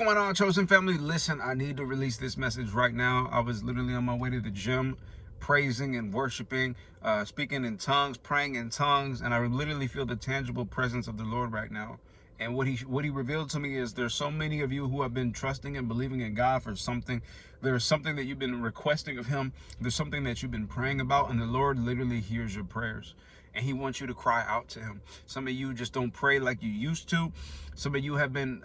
What's going on, chosen family? Listen, I need to release this message right now. I was literally on my way to the gym, praising and worshiping, speaking in tongues, praying in tongues, and I literally feel the tangible presence of the Lord right now. And what he revealed to me is there's so many of you who have been trusting and believing in God for something. There's something that you've been requesting of him. There's something that you've been praying about, and the Lord literally hears your prayers. And he wants you to cry out to him. Some of you just don't pray like you used to. Some of you have been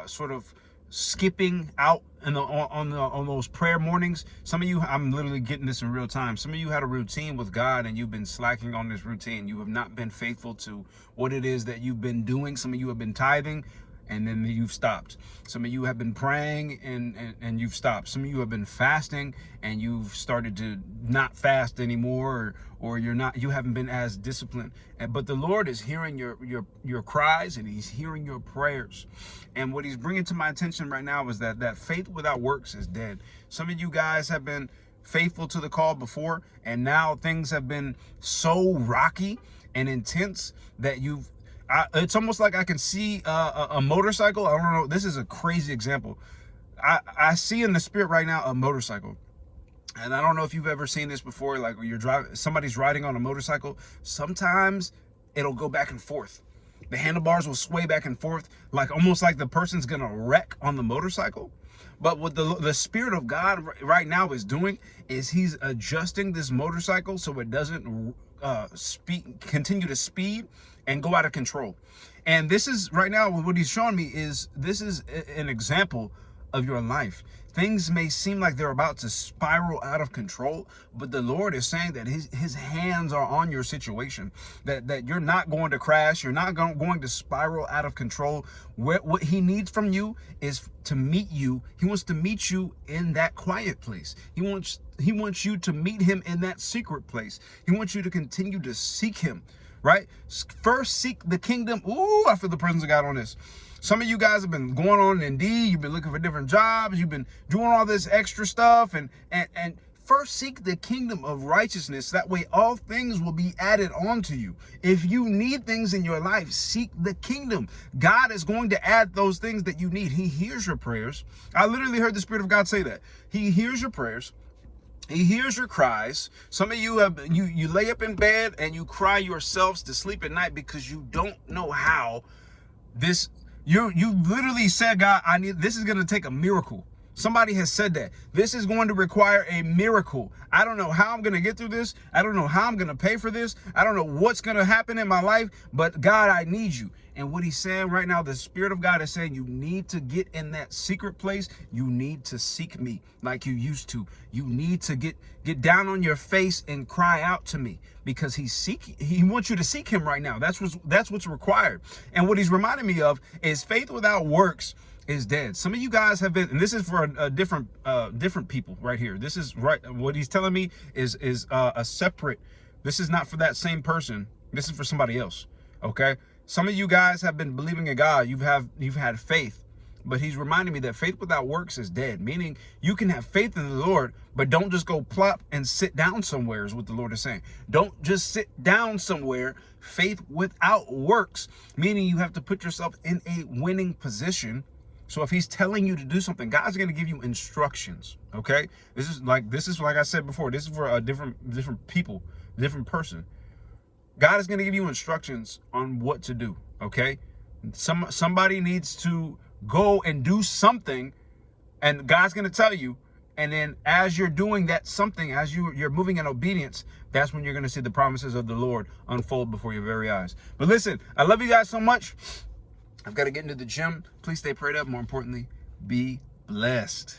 sort of skipping out on those prayer mornings. Some of you, I'm literally getting this in real time. Some of you had a routine with God and you've been slacking on this routine. You have not been faithful to what it is that you've been doing. Some of you have been tithing and then you've stopped. Some of you have been praying and you've stopped. Some of you have been fasting and you've started to not fast anymore, or you haven't been as disciplined. But the Lord is hearing your cries and he's hearing your prayers. And what he's bringing to my attention right now is that faith without works is dead. Some of you guys have been faithful to the call before, and now things have been so rocky and intense that it's almost like I can see a motorcycle. I don't know. This is a crazy example. I see in the spirit right now a motorcycle. And I don't know if you've ever seen this before, like when somebody's riding on a motorcycle, sometimes it'll go back and forth. The handlebars will sway back and forth, like almost like the person's gonna wreck on the motorcycle. But what the Spirit of God right now is doing is he's adjusting this motorcycle so it doesn't continue to speed and go out of control. And this is right now what he's showing me is this is an example of your life. Things may seem like they're about to spiral out of control, but the Lord is saying that his hands are on your situation, that you're not going to crash. You're not going to spiral out of control. What he needs from you is to meet you. He wants to meet you in that quiet place. He wants you to meet him in that secret place. He wants you to continue to seek him, right? First seek the kingdom. Ooh, I feel the presence of God on this. Some of you guys have been going on Indeed. You've been looking for different jobs. You've been doing all this extra stuff. And first seek the kingdom of righteousness. That way all things will be added on to you. If you need things in your life, seek the kingdom. God is going to add those things that you need. He hears your prayers. I literally heard the Spirit of God say that. He hears your prayers. He hears your cries. Some of you you lay up in bed and you cry yourselves to sleep at night because you don't know how this. You literally said, God, this is going to take a miracle. Somebody has said that this is going to require a miracle. I don't know how I'm going to get through this. I don't know how I'm going to pay for this. I don't know what's going to happen in my life, but God, I need you. And what he's saying right now, the Spirit of God is saying you need to get in that secret place. You need to seek me like you used to. You need to get down on your face and cry out to me, because he wants you to seek him right now. That's what's required. And what he's reminding me of is faith without works is dead. Some of you guys have been, and this is for a different people right here. This is right. What he's telling me is a separate. This is not for that same person. This is for somebody else. Okay. Some of you guys have been believing in God. You've had faith, but he's reminding me that faith without works is dead. Meaning you can have faith in the Lord, but don't just go plop and sit down somewhere is what the Lord is saying. Don't just sit down somewhere. Faith without works, meaning you have to put yourself in a winning position. So if he's telling you to do something, God's going to give you instructions. Okay. This is like I said before, this is for a different people, different person. God is going to give you instructions on what to do. Okay. Somebody needs to go and do something, and God's going to tell you. And then as you're doing that something, as you're moving in obedience, that's when you're going to see the promises of the Lord unfold before your very eyes. But listen, I love you guys so much. I've got to get into the gym. Please stay prayed up. More importantly, be blessed.